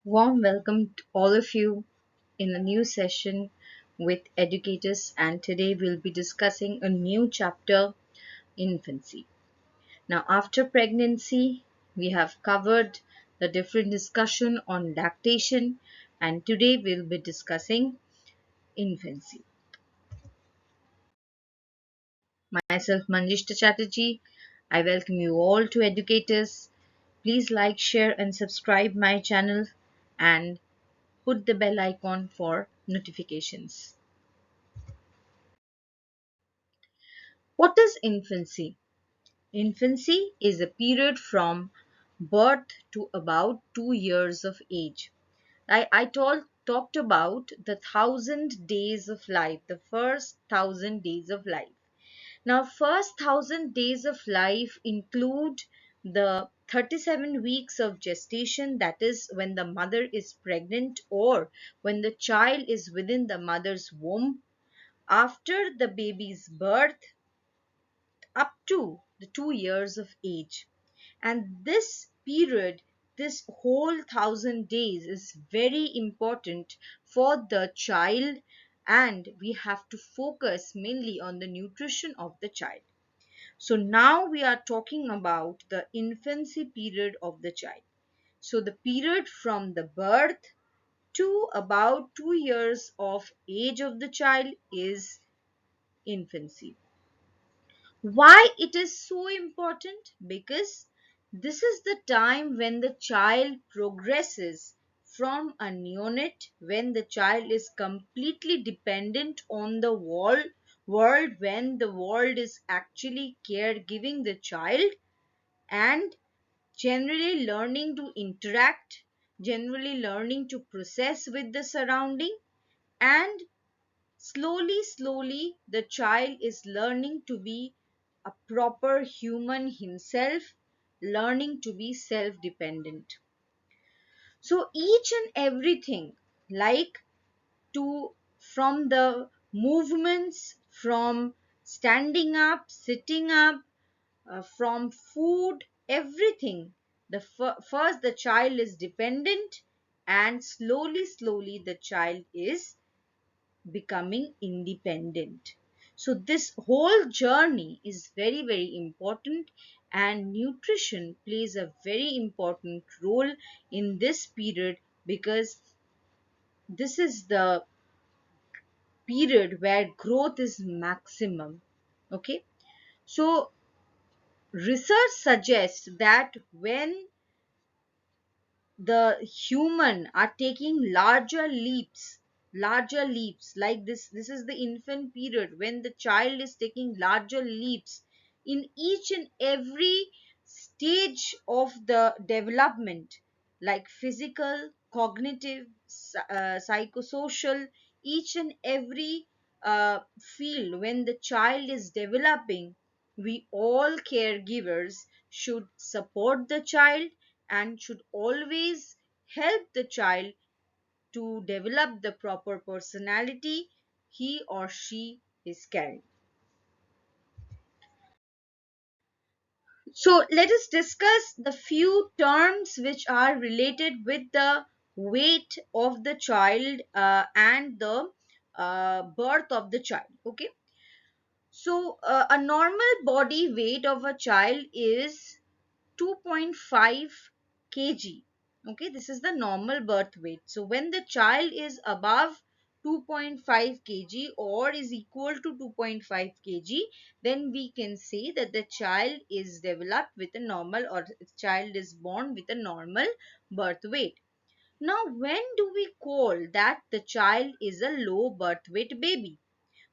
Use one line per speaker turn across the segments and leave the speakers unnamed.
Warm welcome to all of you in a new session with Educatus, and today we'll be discussing a new chapter, Infancy. Now, after pregnancy, we have covered the different discussion on lactation, and today we'll be discussing infancy. Myself, Manjishta Chatterjee, I welcome you all to Educators. Please like, share, and subscribe my channel and put the bell icon for notifications. What is infancy? Infancy is a period from birth to about 2 years of age. I talked about the 1,000 days of life, the first 1,000 days of life. Now, first 1,000 days of life include the 37 weeks of gestation, that is, when the mother is pregnant or when the child is within the mother's womb. After the baby's birth, up to the 2 years of age. And this period, this whole 1,000 days is very important for the child, and we have to focus mainly on the nutrition of the child. So now we are talking about the infancy period of the child. So the period from the birth to about 2 years of age of the child is infancy. Why it is so important? Because this is the time when the child progresses from a neonate, when the child is completely dependent on the world, when the world is actually caregiving the child and generally learning to interact, generally learning to process with the surrounding, and slowly, the child is learning to be a proper human himself, learning to be self dependent. So, each and everything, like to from the movements, from standing up, sitting up, from food, everything. First, the child is dependent, and slowly, the child is becoming independent. So, this whole journey is very important, and nutrition plays a very important role in this period because this is the period where growth is maximum. Okay, so research suggests that when the human are taking larger leaps like this is the infant period when the child is taking larger leaps in each and every stage of the development, like physical, cognitive, psychosocial, each and every field. When the child is developing, we all caregivers should support the child and should always help the child to develop the proper personality he or she is carrying. So, let us discuss the few terms which are related with the weight of the child and the birth of the child. Okay, so a normal body weight of a child is 2.5 kg. Okay, this is the normal birth weight. So when the child is above 2.5 kg or is equal to 2.5 kg, then we can say that the child is developed with a normal, or the child is born with a normal birth weight. Now, when do we call that the child is a low birth weight baby?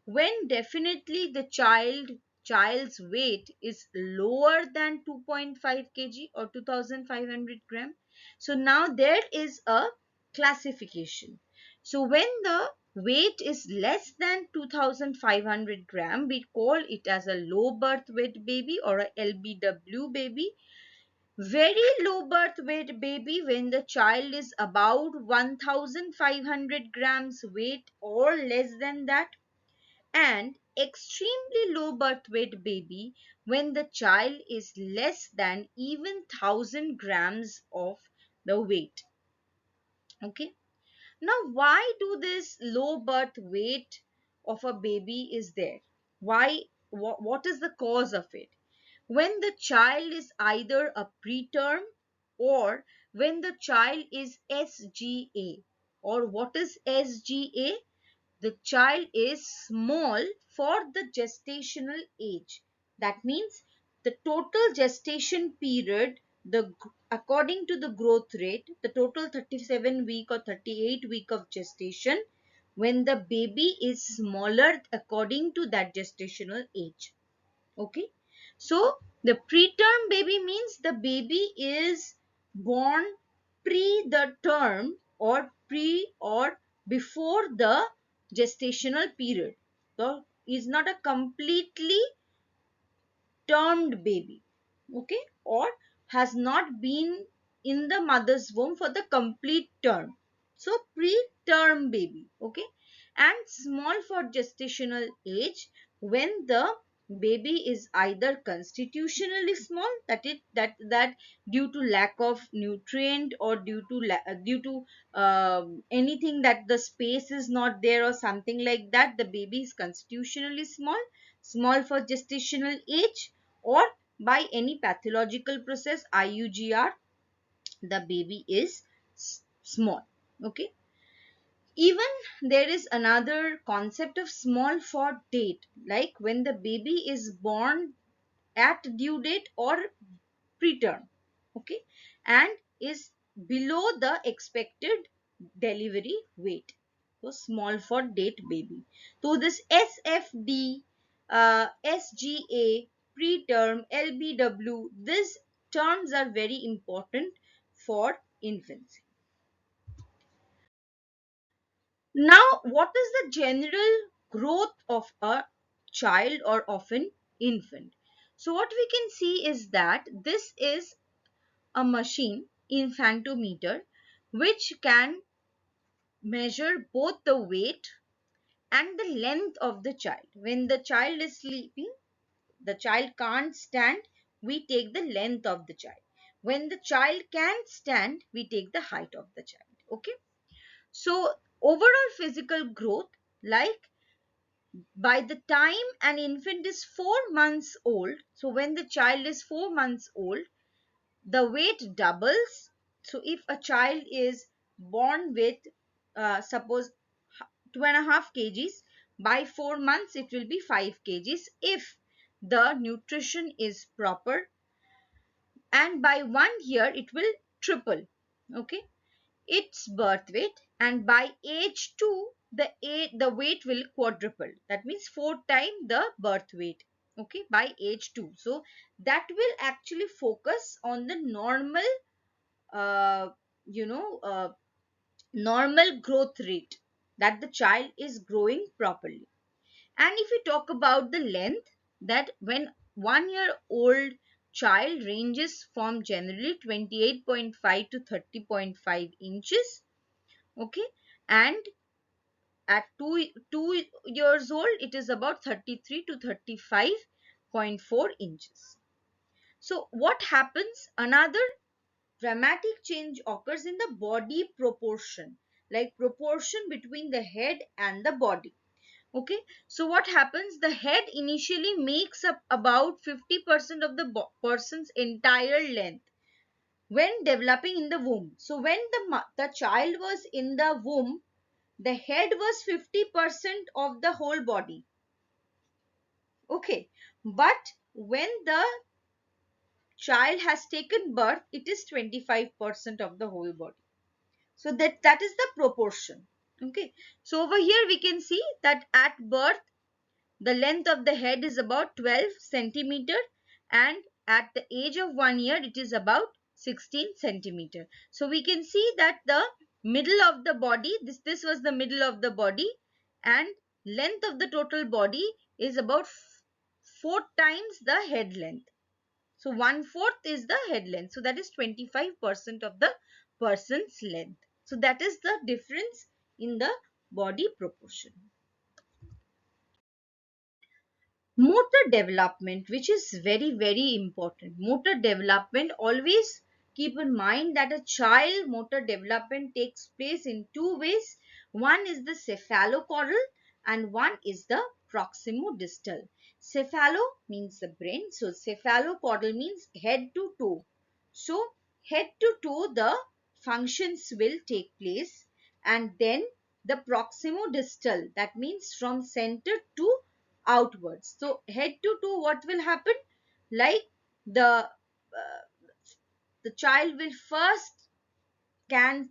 When definitely the child's weight is lower than 2.5 kg or 2500 gram. So now there is a classification. So when the weight is less than 2500 gram, we call it as a low birth weight baby or a LBW baby. Very low birth weight baby, when the child is about 1500 grams weight or less than that. And extremely low birth weight baby, when the child is less than even 1000 grams of the weight. Okay. Now, why do this low birth weight of a baby is there? Why? What is the cause of it? When the child is either a preterm, or when the child is SGA. Or what is SGA? The child is small for the gestational age. That means the total gestation period, according to the growth rate, the total 37-week or 38-week of gestation, when the baby is smaller according to that gestational age. Okay. So the preterm baby means the baby is born pre the term, or pre or before the gestational period. So is not a completely termed baby. Okay. Or has not been in the mother's womb for the complete term. So preterm baby. Okay. And small for gestational age, when the baby is either constitutionally small, that due to lack of nutrient, or due to anything, that the space is not there or something like that, the baby is constitutionally small for gestational age, or by any pathological process, IUGR, the baby is small. Okay. Even there is another concept of small for date, like when the baby is born at due date or preterm. Okay. And is below the expected delivery weight. So small for date baby. So this SFD, SGA, preterm, LBW, these terms are very important for infancy. Now, what is the general growth of a child or of an infant? So, what we can see is that this is a machine, infantometer, which can measure both the weight and the length of the child. When the child is sleeping, the child can't stand, we take the length of the child. When the child can stand, we take the height of the child. Okay. So, overall physical growth, like by the time an infant is 4 months old, so when the child is 4 months old, the weight doubles. So if a child is born with, suppose 2.5 kgs, by 4 months it will be 5 kgs if the nutrition is proper, and by 1 year it will triple. Okay. Its birth weight, and by age 2 the weight will quadruple, that means 4 times the birth weight. Okay. By age 2, so that will actually focus on the normal, uh, you know uh, normal growth rate, that the child is growing properly. And if we talk about the length, that when 1 year old child ranges from generally 28.5 to 30.5 inches. Okay. And at two years old it is about 33 to 35.4 inches. So what happens, another dramatic change occurs in the body proportion, like proportion between the head and the body. Okay. So what happens, the head initially makes up about 50% of the person's entire length when developing in the womb. So when the child was in the womb, the head was 50% of the whole body. Okay. But when the child has taken birth, it is 25% of the whole body. So that is the proportion. Okay. So over here we can see that at birth the length of the head is about 12 centimeter, and at the age of 1 year it is about 16 centimeter. So we can see that the middle of the body, this was the middle of the body, and length of the total body is about 4 times the head length. So 1/4 is the head length. So that is 25% of the person's length. So that is the difference in the body proportion. Motor development, which is very, very important. Motor development always Keep in mind that a child motor development takes place in two ways. One is the cephalocaudal and one is the proximodistal. Cephalo means the brain, so cephalocaudal means head to toe. So head to toe the functions will take place, and then the proximodistal, that means from center to outwards. So head to toe, what will happen? Like the child will first can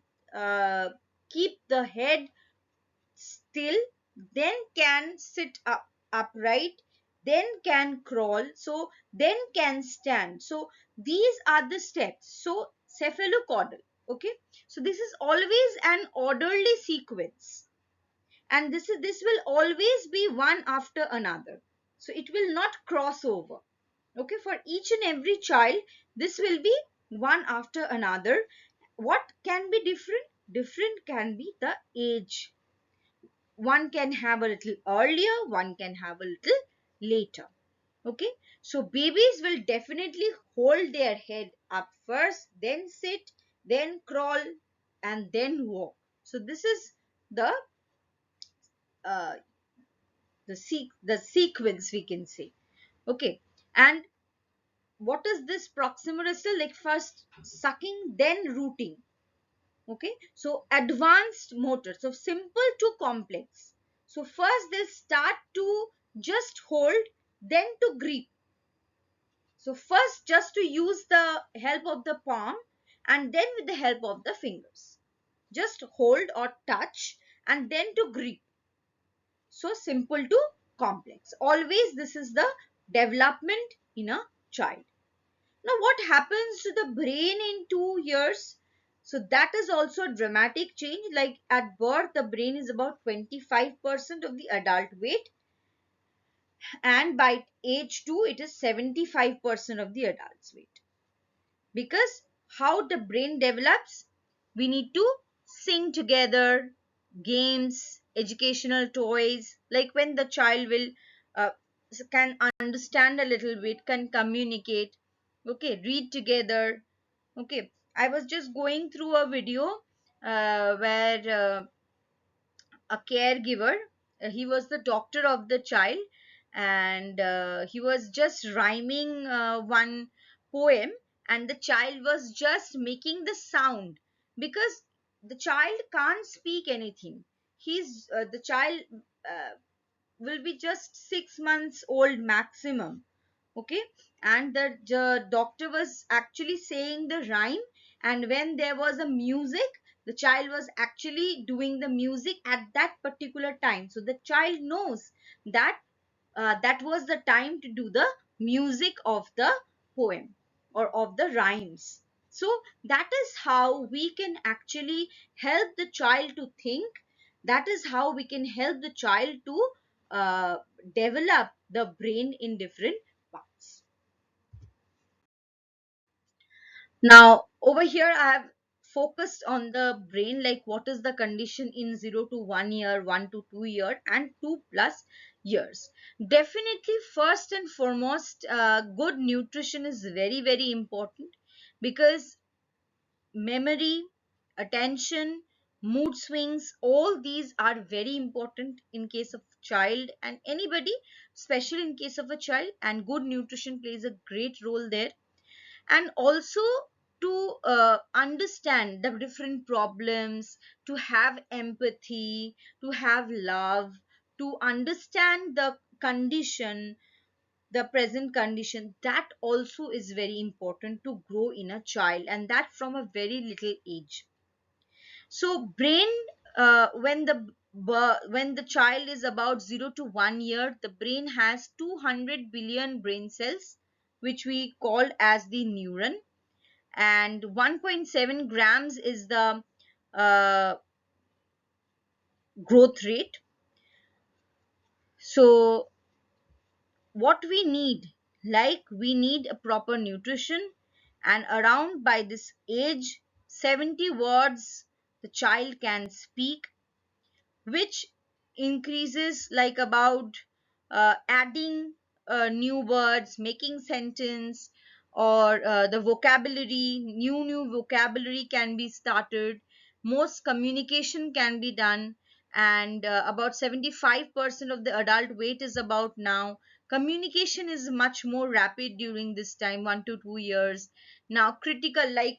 keep the head still, then can sit up upright, then can crawl, so then can stand. So these are the steps. So cephalocaudal, okay, so this is always an orderly sequence, and this will always be one after another, so it will not cross over. Okay, for each and every child this will be one after another. What can be different? Different can be the age. One can have a little earlier, one can have a little later. Okay, so babies will definitely hold their head up first, then sit, then crawl, and then walk. So this is the uh, the sequence, we can say. Okay, and what is this proximal? Like first sucking, then rooting. Okay, so advanced motor, so simple to complex. So first they start to just hold, then to grip. So first just to use the help of the palm, and then with the help of the fingers, just hold or touch, and then to grip. So simple to complex, always this is the development in a child. Now, what happens to the brain in 2 years? So that is also a dramatic change. Like at birth, the brain is about 25% of the adult weight, and by age 2, it is 75% of the adult's weight. Because how the brain develops, we need to sing together, games, educational toys, like when the child will uh, can understand a little bit, can communicate, okay, read together. Okay, I was just going through a video where a caregiver, he was the doctor of the child, and he was just rhyming one poem, and the child was just making the sound, because the child can't speak anything. He's the child uh, will be just 6 months old maximum. Okay, and the doctor was actually saying the rhyme, and when there was a music, the child was actually doing the music at that particular time, so the child knows that that was the time to do the music of the poem or of the rhymes. So that is how we can actually help the child to think. That is how we can help the child to uh, develop the brain in different parts. Now, over here, I have focused on the brain, like what is the condition in 0 to 1 year, 1 to 2 year, and 2 plus years. Definitely, first and foremost, good nutrition is very, very important, because memory, attention, mood swings, all these are very important in case of child and anybody, especially in case of a child, and good nutrition plays a great role there. And also to understand the different problems, to have empathy, to have love, to understand the condition, the present condition, that also is very important to grow in a child, and that from a very little age. So brain, when the child is about 0 to 1 year, the brain has 200 billion brain cells, which we call as the neuron, and 1.7 grams is the uh, growth rate. So what we need, like we need a proper nutrition, and around by this age 70 words the child can speak, which increases like about adding new words, making sentence, or the vocabulary, new vocabulary can be started, most communication can be done, and about 75% of the adult weight is about now. Communication is much more rapid during this time, 1 to 2 years. Now critical, like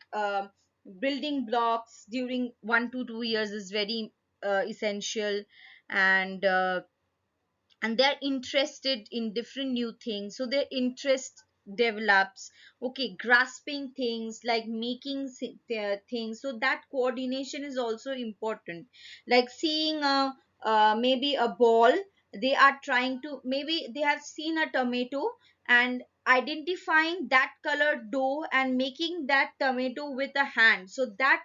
building blocks during 1 to 2 years is very essential. And they're interested in different new things, so their interest develops. Okay, grasping things, like making things, so that coordination is also important. Like seeing a maybe a ball, they are trying to, maybe they have seen a tomato and identifying that colored dough and making that tomato with a hand, so that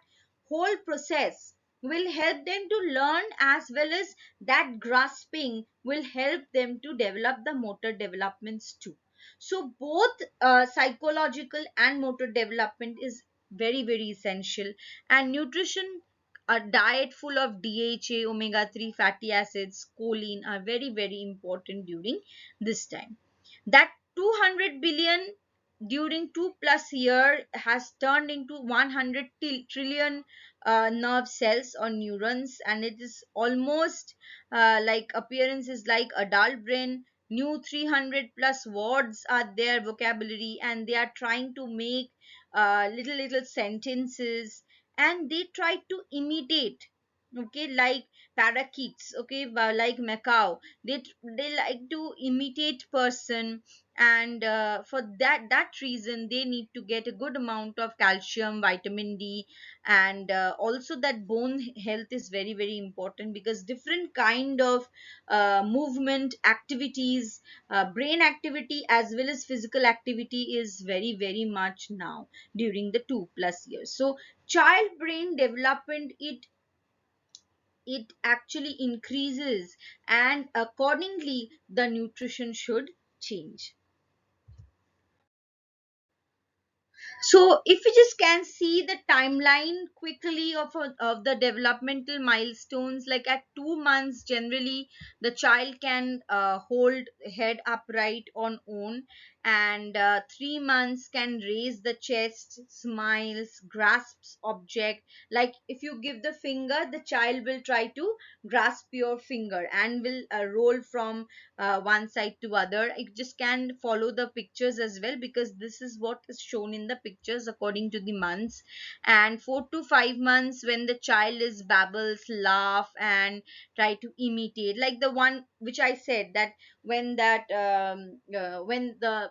whole process will help them to learn, as well as that grasping will help them to develop the motor developments too. So both psychological and motor development is very very essential. And nutrition, a diet full of DHA, omega 3 fatty acids, choline are very very important during this time. That 200 billion during 2+ year has turned into 100 trillion nerve cells or neurons, and it is almost like appearance is like adult brain. New 300 plus words are their vocabulary, and they are trying to make little sentences, and they try to imitate. Okay, like parakeets, okay, like macaw, they like to imitate person. And for that reason they need to get a good amount of calcium, vitamin D. And also that bone health is very very important, because different kind of movement activities, brain activity as well as physical activity is very very much now during the 2+ years. So child brain development, it actually increases, and accordingly the nutrition should change. So, if we just can see the timeline quickly of the developmental milestones, like at 2 months, generally the child can hold head upright on own, and 3 months can raise the chest, smiles, grasps object. Like if you give the finger, the child will try to grasp your finger and will roll from one side to other. It just can follow the pictures as well, because this is what is shown in the pictures according to the months. And 4 to 5 months, when the child is babbles, laugh, and try to imitate, like the one which I said, that when the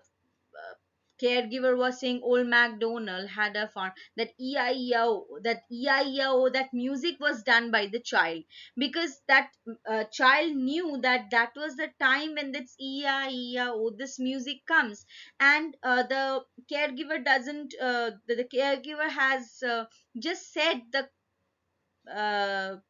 caregiver was saying old MacDonald had a farm, that E-I-E-I-O, that music was done by the child, because that child knew that that was the time when this E-I-E-I-O, this music comes. And the caregiver doesn't the caregiver has just said the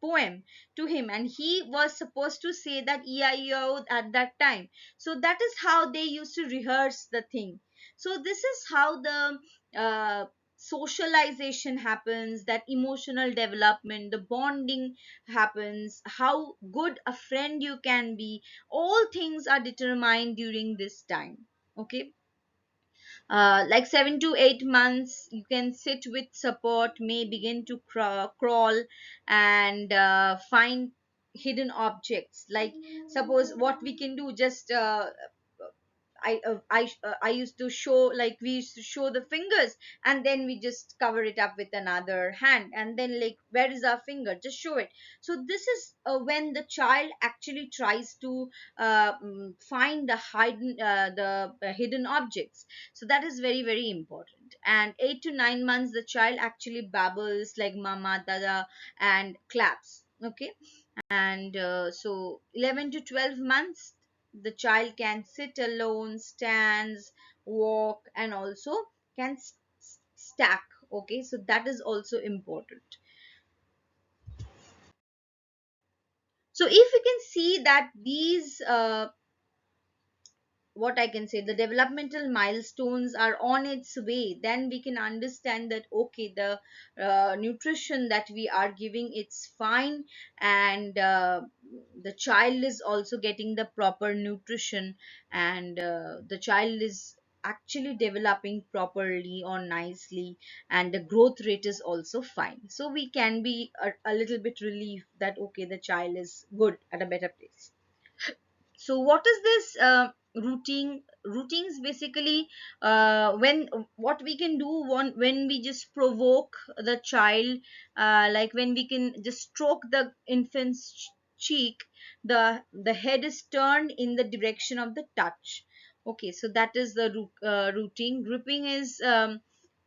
poem to him, and he was supposed to say that EIO at that time. So that is how they used to rehearse the thing. So this is how the socialization happens, that emotional development, the bonding happens, how good a friend you can be. All things are determined during this time. Okay, like 7 to 8 months you can sit with support, may begin to crawl, and find hidden objects. Like suppose what we can do, just I used to show, like we used to show the fingers, and then we just cover it up with another hand, and then like where is our finger, just show it. So this is when the child actually tries to find the hidden objects. So that is very very important. And 8 to 9 months the child actually babbles like mama, dada, and claps. Okay, and so 11 to 12 months the child can sit alone, stands, walk, and also can stack. Okay, so that is also important. So if we can see that these what I can say, the developmental milestones are on its way, then we can understand that okay, the nutrition that we are giving, it's fine. And the child is also getting the proper nutrition, and the child is actually developing properly or nicely, and the growth rate is also fine, so we can be a little bit relieved that okay, the child is good at a better place. So what is this routines basically, when what we can do when we just provoke the child, like when we can just stroke the infant's cheek, the head is turned in the direction of the touch. Okay, so that is the routine. Gripping is,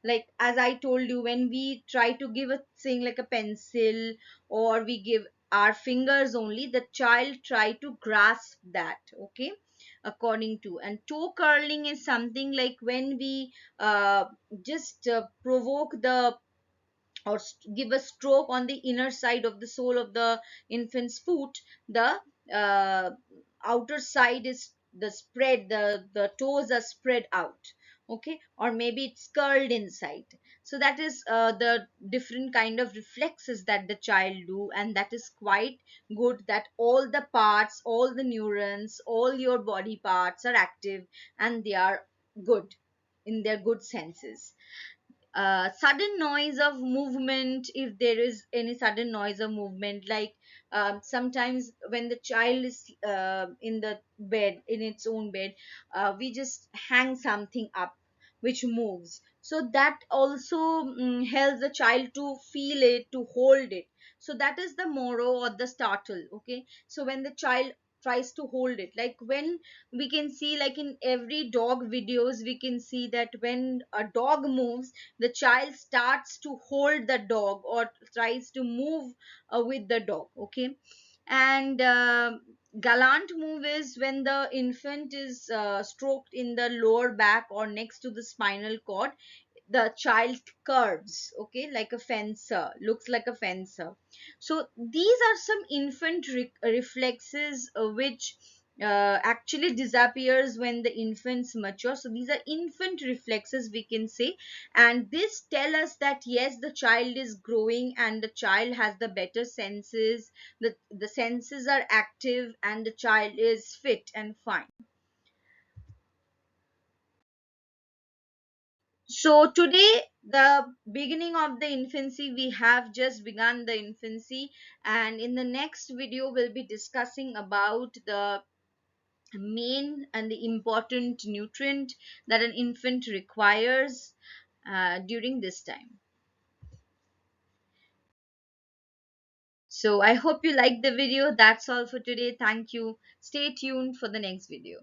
like as I told you, when we try to give a thing like a pencil, or we give our fingers only, the child try to grasp that. Okay, according to. And toe curling is something like when we just provoke the, or give a stroke on the inner side of the sole of the infant's foot, the uh, outer side is the spread, the toes are spread out. Okay, or maybe it's curled inside. So that is the different kind of reflexes that the child do, and that is quite good, that all the parts, all the neurons, all your body parts are active, and they are good in their good senses. Sudden noise of movement, if there is any sudden noise of movement, like sometimes when the child is in the bed, in its own bed, we just hang something up which moves, so that also helps the child to feel it, to hold it. So that is the moro or the startle. Okay, so when the child tries to hold it, like when we can see, like in every dog videos, we can see that when a dog moves, the child starts to hold the dog or tries to move with the dog. Okay, and gallant move is when the infant is stroked in the lower back or next to the spinal cord, the child curves, okay, like a fencer, looks like a fencer. So these are some infant reflexes which actually disappears when the infants mature. So these are infant reflexes, we can say, and this tell us that yes, the child is growing and the child has the better senses, the senses are active, and the child is fit and fine. So today, the beginning of the infancy, we have just begun the infancy, and in the next video, we'll be discussing about the main and the important nutrient that an infant requires during this time. So I hope you liked the video. That's all for today. Thank you. Stay tuned for the next video.